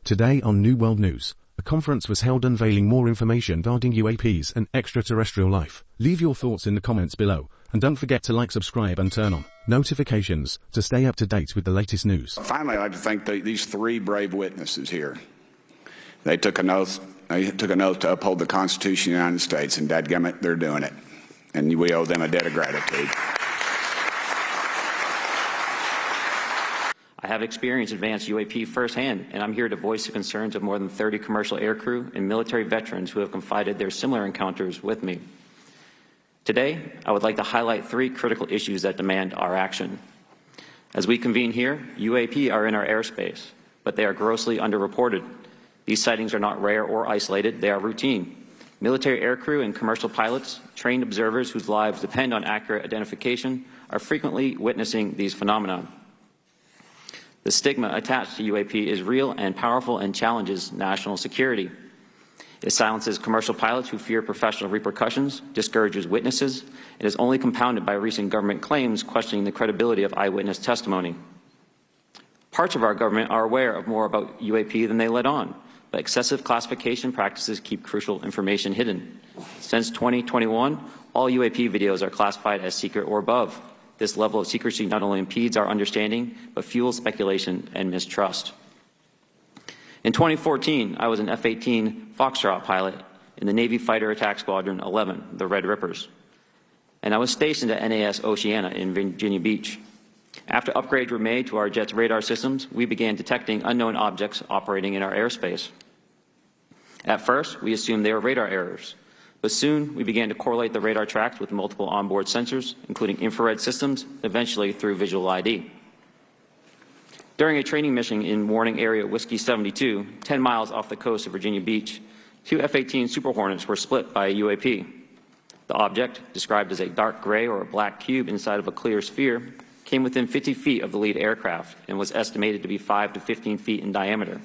Today on New World News, a conference was held unveiling more information regarding UAPs and extraterrestrial life. Leave your thoughts in the comments below, and don't forget to like, subscribe and turn on notifications to stay up to date with the latest news. Finally, I'd like to thank these three brave witnesses here. They took an oath. They took an oath to uphold the Constitution of the United States, and dadgummit, they're doing it. And we owe them a debt of gratitude. I have experienced advanced UAP firsthand, and I'm here to voice the concerns of more than 30 commercial aircrew and military veterans who have confided their similar encounters with me. Today, I would like to highlight three critical issues that demand our action. As we convene here, UAP are in our airspace, but they are grossly underreported. These sightings are not rare or isolated, they are routine. Military aircrew and commercial pilots, trained observers whose lives depend on accurate identification, are frequently witnessing these phenomena. The stigma attached to UAP is real and powerful and challenges national security. It silences commercial pilots who fear professional repercussions, discourages witnesses, and is only compounded by recent government claims questioning the credibility of eyewitness testimony. Parts of our government are aware of more about UAP than they let on, but excessive classification practices keep crucial information hidden. Since 2021, all UAP videos are classified as secret or above. This level of secrecy not only impedes our understanding, but fuels speculation and mistrust. In 2014, I was an F-18 Foxtrot pilot in the Navy Fighter Attack Squadron 11, the Red Rippers, and I was stationed at NAS Oceana in Virginia Beach. After upgrades were made to our jet's radar systems, we began detecting unknown objects operating in our airspace. At first, we assumed they were radar errors, but soon we began to correlate the radar tracks with multiple onboard sensors, including infrared systems, eventually through visual ID. During a training mission in Warning Area Whiskey 72, 10 miles off the coast of Virginia Beach, two F-18 Super Hornets were split by a UAP. The object, described as a dark gray or a black cube inside of a clear sphere, came within 50 feet of the lead aircraft and was estimated to be 5 to 15 feet in diameter.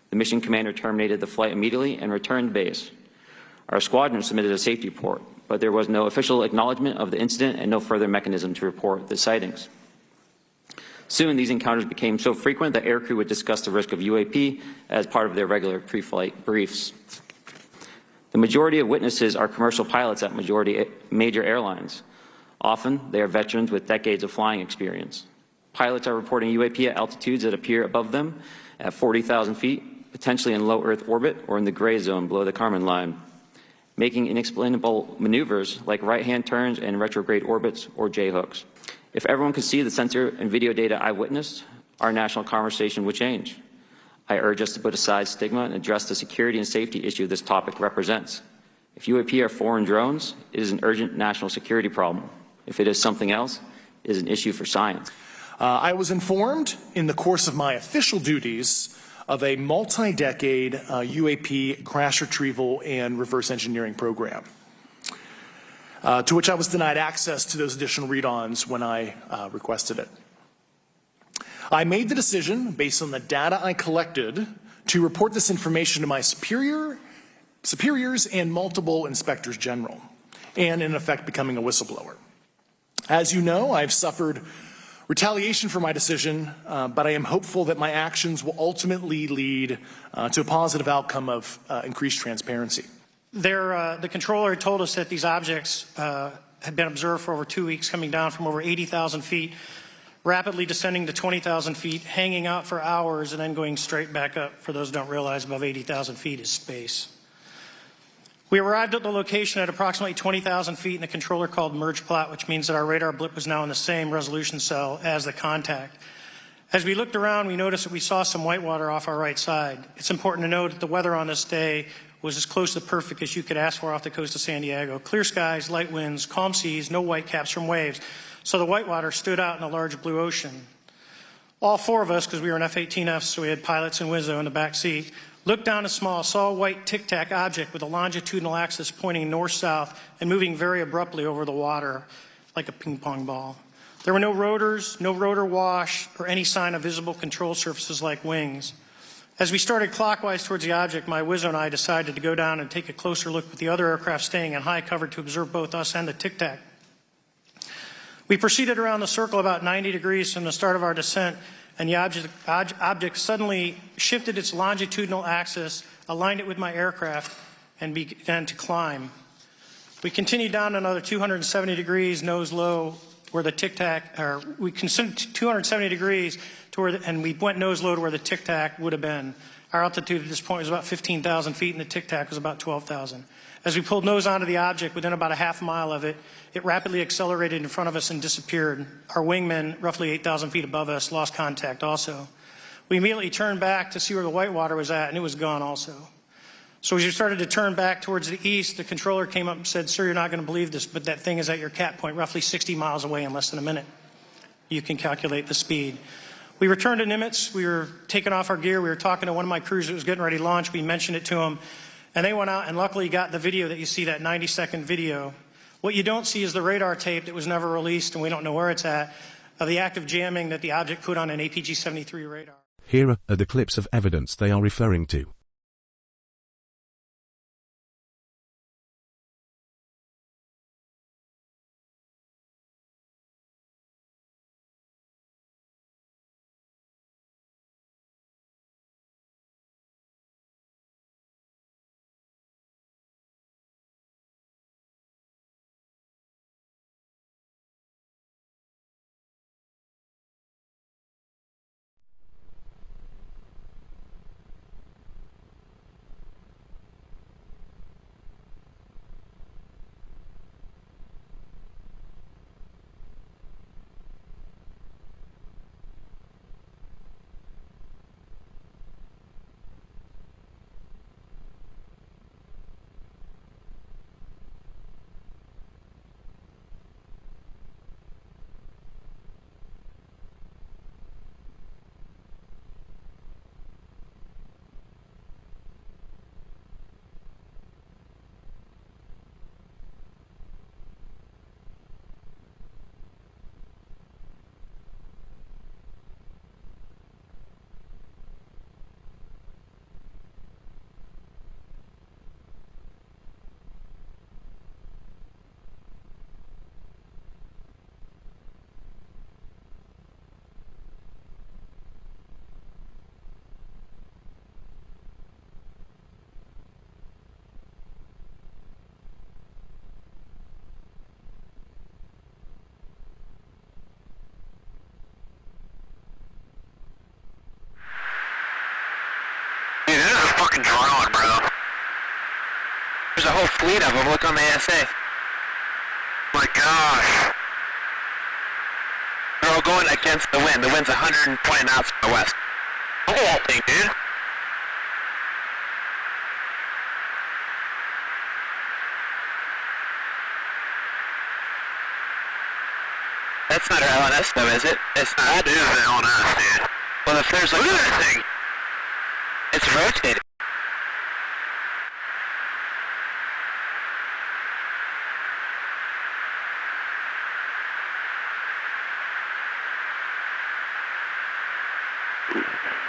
The mission commander terminated the flight immediately and returned to base. Our squadron submitted a safety report, but there was no official acknowledgement of the incident and no further mechanism to report the sightings. Soon, these encounters became so frequent that aircrew would discuss the risk of UAP as part of their regular pre-flight briefs. The majority of witnesses are commercial pilots at major airlines. Often, they are veterans with decades of flying experience. Pilots are reporting UAP at altitudes that appear above them at 40,000 feet, potentially in low Earth orbit or in the gray zone below the Kármán line, making inexplainable maneuvers like right-hand turns and retrograde orbits or J-hooks. If everyone could see the sensor and video data I witnessed, our national conversation would change. I urge us to put aside stigma and address the security and safety issue this topic represents. If UAP are foreign drones, it is an urgent national security problem. If it is something else, it is an issue for science. I was informed in the course of my official duties of a multi-decade UAP crash retrieval and reverse engineering program, to which I was denied access to those additional read-ons when I requested it. I made the decision, based on the data I collected, to report this information to my superiors and multiple inspectors general, and in effect becoming a whistleblower. As you know, I've suffered retaliation for my decision, but I am hopeful that my actions will ultimately lead to a positive outcome of increased transparency. The controller told us that these objects had been observed for over 2 weeks, coming down from over 80,000 feet, rapidly descending to 20,000 feet, hanging out for hours, and then going straight back up. For those who don't realize, above 80,000 feet is space. We arrived at the location at approximately 20,000 feet, and the controller called merge plot, which means that our radar blip was now in the same resolution cell as the contact. As we looked around, we noticed that we saw some whitewater off our right side. It's important to note that the weather on this day was as close to perfect as you could ask for off the coast of San Diego. Clear skies, light winds, calm seas, no whitecaps from waves. So the whitewater stood out in a large blue ocean. All four of us, because we were in F-18Fs, so we had pilots and Wizzo in the back seat, looked down a saw a white tic-tac object with a longitudinal axis pointing north-south and moving very abruptly over the water like a ping-pong ball. There were no rotors, no rotor wash, or any sign of visible control surfaces like wings. As we started clockwise towards the object, my Wizzo and I decided to go down and take a closer look with the other aircraft staying in high cover to observe both us and the tic-tac. We proceeded around the circle about 90 degrees from the start of our descent and the object suddenly shifted its longitudinal axis, aligned it with my aircraft, and began to climb. We continued down another 270 degrees nose low where the Tic Tac, or we consumed 270 degrees to where, and we went nose low to where the Tic Tac would have been. Our altitude at this point was about 15,000 feet, and the Tic Tac was about 12,000. As we pulled nose onto the object, within about a half mile of it, it rapidly accelerated in front of us and disappeared. Our wingman, roughly 8,000 feet above us, lost contact also. We immediately turned back to see where the whitewater was at, and it was gone also. So as we started to turn back towards the east, the controller came up and said, "Sir, you're not going to believe this, but that thing is at your cap point, roughly 60 miles away in less than a minute." You can calculate the speed. We returned to Nimitz. We were taking off our gear. We were talking to one of my crews that was getting ready to launch. We mentioned it to them, and they went out and luckily got the video that you see, that 90-second video. What you don't see is the radar tape that was never released, and we don't know where it's at, of the active jamming that the object put on an APG-73 radar. Here are the clips of evidence they are referring to. Dude, this is a fucking drone, bro. There's a whole fleet of them. Look on the ASA. My gosh. They're all going against the wind. The wind's 120 knots from the west. Look at that thing, dude. That's not our LNS though, is it? It's not. That is the LNS, dude. Well, if there's like... Look at that thing! It's rotating.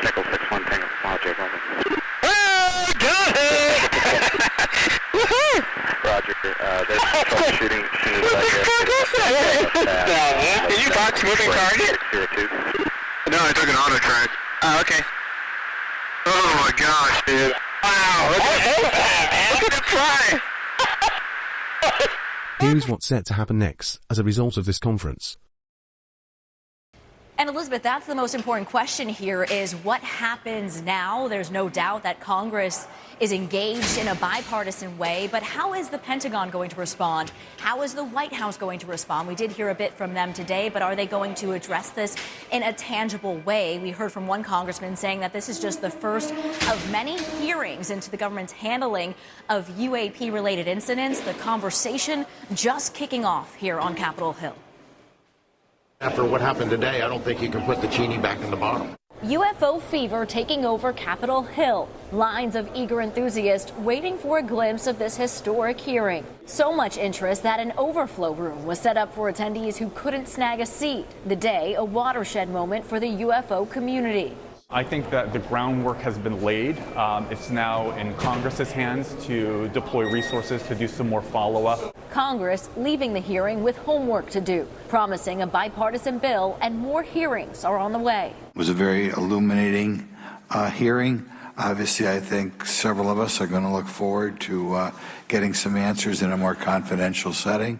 Nickel 6-1 Tango Logic, over. Oh, got it! Woohoo! Roger, there's troubleshooting. Did you box moving target? No, I took an auto track. Oh, okay. Oh my gosh, dude. Wow, look at it fly! Here's what's set to happen next as a result of this conference. And Elizabeth, that's the most important question here is what happens now? There's no doubt that Congress is engaged in a bipartisan way, but how is the Pentagon going to respond? How is the White House going to respond? We did hear a bit from them today, but are they going to address this in a tangible way? We heard from one congressman saying that this is just the first of many hearings into the government's handling of UAP-related incidents. The conversation just kicking off here on Capitol Hill. After what happened today, I don't think you can put the genie back in the bottle. UFO fever taking over Capitol Hill. Lines of eager enthusiasts waiting for a glimpse of this historic hearing. So much interest that an overflow room was set up for attendees who couldn't snag a seat. The day, a watershed moment for the UFO community. I think that the groundwork has been laid. It's now in Congress's hands to deploy resources to do some more follow-up. Congress leaving the hearing with homework to do, promising a bipartisan bill, and more hearings are on the way. It was a very illuminating hearing. Obviously, I think several of us are going to look forward to getting some answers in a more confidential setting.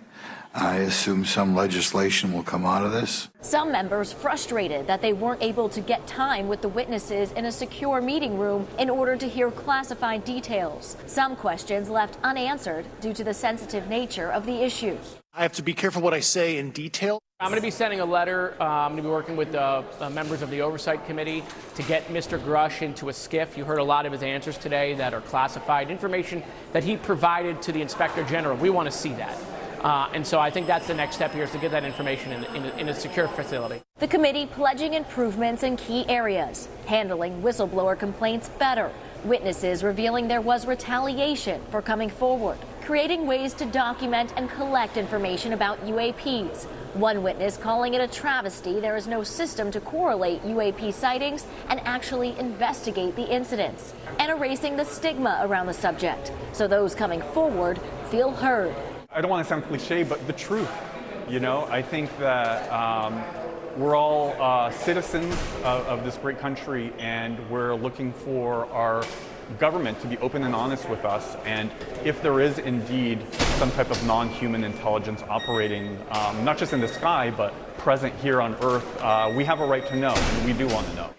I assume some legislation will come out of this. Some members frustrated that they weren't able to get time with the witnesses in a secure meeting room in order to hear classified details. Some questions left unanswered due to the sensitive nature of the issue. I have to be careful what I say in detail. I'm going to be sending a letter. I'm going to be working with members of the Oversight Committee to get Mr. Grush into a SCIF. You heard a lot of his answers today that are classified information that he provided to the Inspector General. We want to see that. And so I think that's the next step here, is to get that information in a secure facility. The committee pledging improvements in key areas, handling whistleblower complaints better, witnesses revealing there was retaliation for coming forward, creating ways to document and collect information about UAPs. One witness calling it a travesty there is no system to correlate UAP sightings and actually investigate the incidents, and erasing the stigma around the subject so those coming forward feel heard. I don't want to sound cliche, but the truth. You know, I think that we're all citizens of this great country, and we're looking for our government to be open and honest with us. And if there is indeed some type of non-human intelligence operating, not just in the sky, but present here on Earth, we have a right to know, and we do want to know.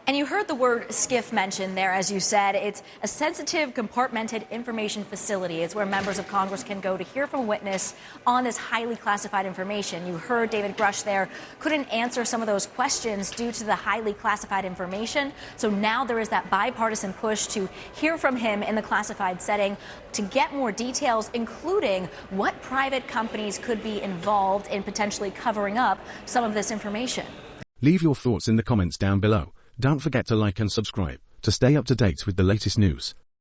And you heard the word SCIF mentioned there, as you said. It's a sensitive, compartmented information facility. It's where members of Congress can go to hear from a witness on this highly classified information. You heard David Grush there couldn't answer some of those questions due to the highly classified information. So now there is that bipartisan push to hear from him in the classified setting to get more details, including what private companies could be involved in potentially covering up some of this information. Leave your thoughts in the comments down below. Don't forget to like and subscribe to stay up to date with the latest news.